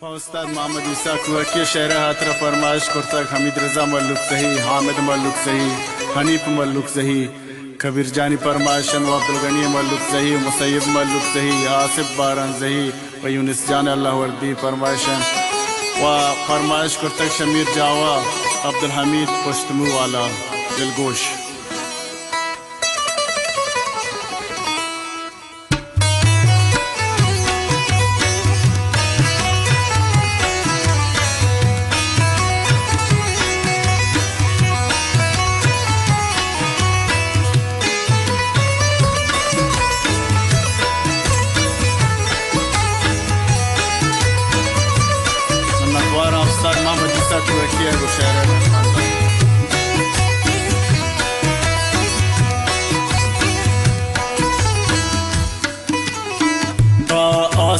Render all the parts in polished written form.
उस्ताद मोहम्मद ईसा Kuwaiti शहर हाथरा फरमाइश करता हमीद रजा मल्लुक सही, हामिद मल्लुक सही, हनीफ मल्लुक सही, कबीर जानी फरमाइश, अब्दुल गनी मल्लुक सही, मुसैयब मल्लुक सही, आसिफ बारन सही व यूनिस जान अल्लाह वर्दी फरमाइश व फरमाइश करता शमीर जावा अब्दुल हमीद पुश्तमू वाला दिलगोश। उस्ताद मोहम्मद ईसा कुवैती शहर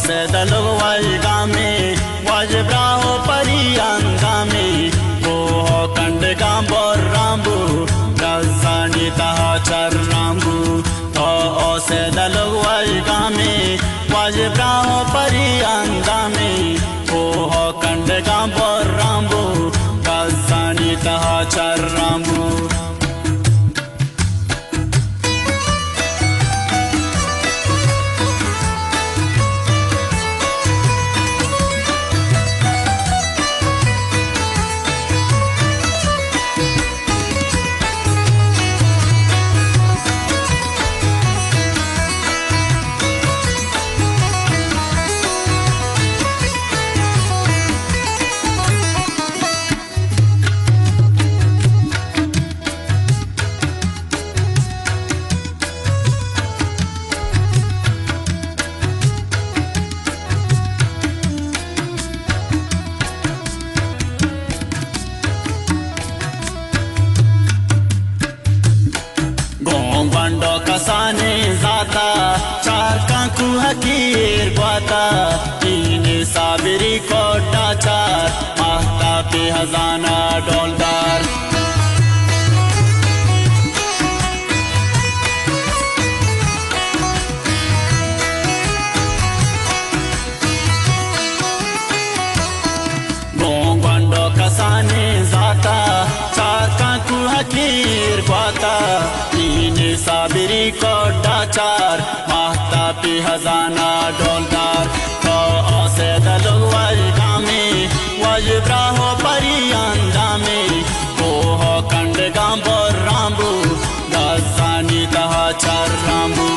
से दलवाई गामे वाजिब राहो परियांगा में वो हो कंड गांबोर रामबू गजानी तहा चर रामबू तो से दलवाई गामे वाजिब राहो परियांगा में वो हो कंड गांबोर रामबू गजानी तहा चर रामबू। गोंगवांडो कसाने जाता चार कांकू हकीर बाता तीन साबिरी कोटा चार महता पे हजाना डोलदार गोंगवांडो कसाने जाता चार कांकू हकीर बाता साबिरी कोटा चार महता पे हजाना डोलदार तो से दलवाई गामे वाजिब राहो परियांदा में वो हो कंड गांबोर रामबू गजानी तहा चर रामबू।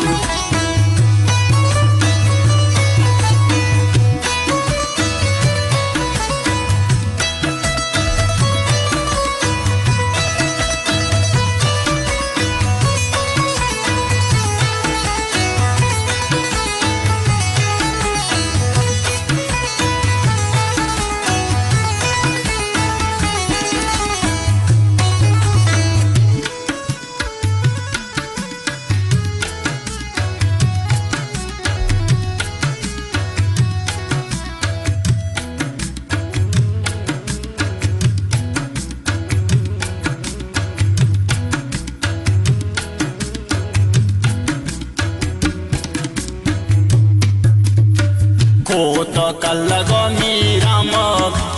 तो कल्लगो मीरामो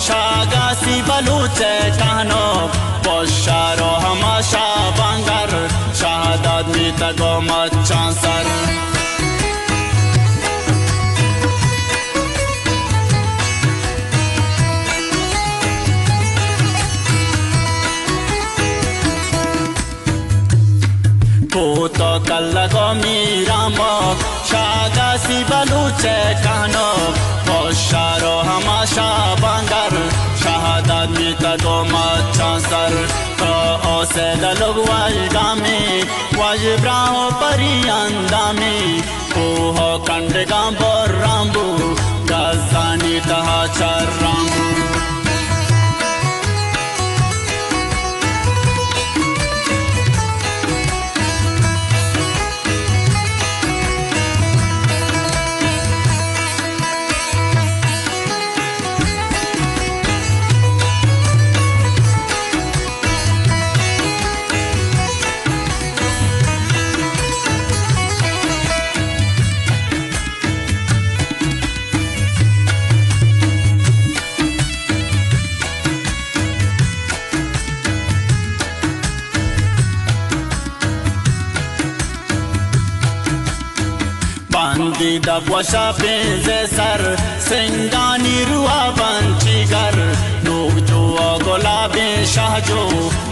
शागासी बलूचे कानो पोशारो हमाशा बांगर शहादत मीतगो मचांसर तो कल्लगो मीरामो शागासी बलूचे कानो पोशारो हमाशा बांगर शहादत मीतगो मचांसर तो से दलवाई गामे वाजिब राहो परियांदा में वो हो कंड गांबोर रामबू गजानी तहा चर रामबू। Bandi da boşa benzeser Sengani ruha banchigar Log jo gulabe shahjo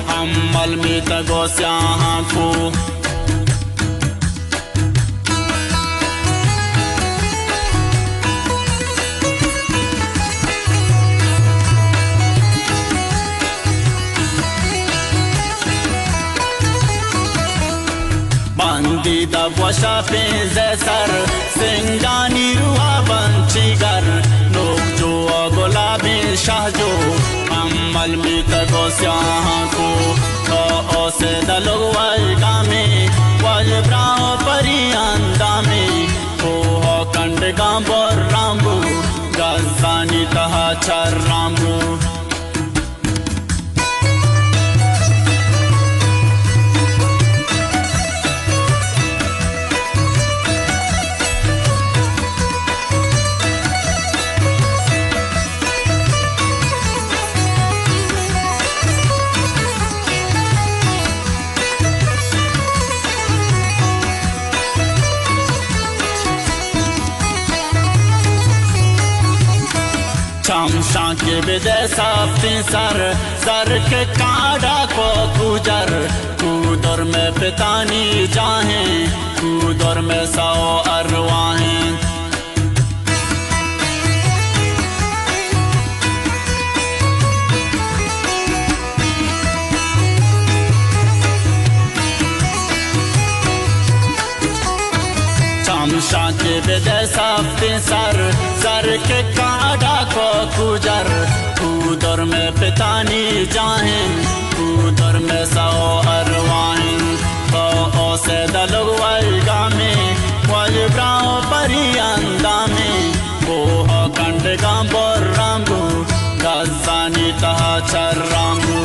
Hammal mein tago syahan ko Bandi da boşa benzeser Sengani ruha banchigar Log jo gulabe shahjo Hammal mein tago syahan ko O se da log walga mein Walbrao pari andame Ho kand gambor rambu Gazani taha char rambu Chamshan ke bide safti sar ke kaada ko gujar kudor mein pitani jahe kudor mein sao arwahen Chamshan ke bide safti sar ke kaada ko gujar kudor mein pitani jahen kudor mein sao arwahen o se da log walga mein walbrao pari andame o kand gambor rambu gazani taha char rambu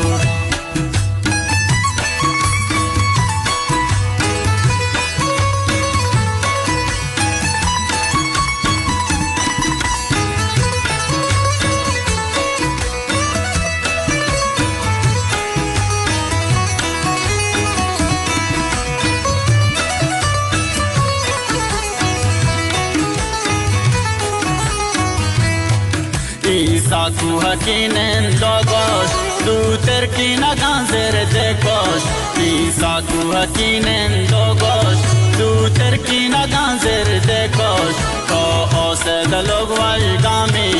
Isa tu hakinen dogosh Du terkina ganzer dekosh Isa tu hakinen dogosh Du terkina ganzer dekosh Ko ose da log walgami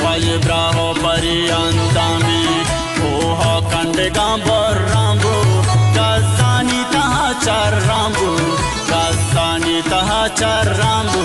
Walbraho pari andami Oha kande gambor rambu Gazani taha char rambu Gazani taha char rambu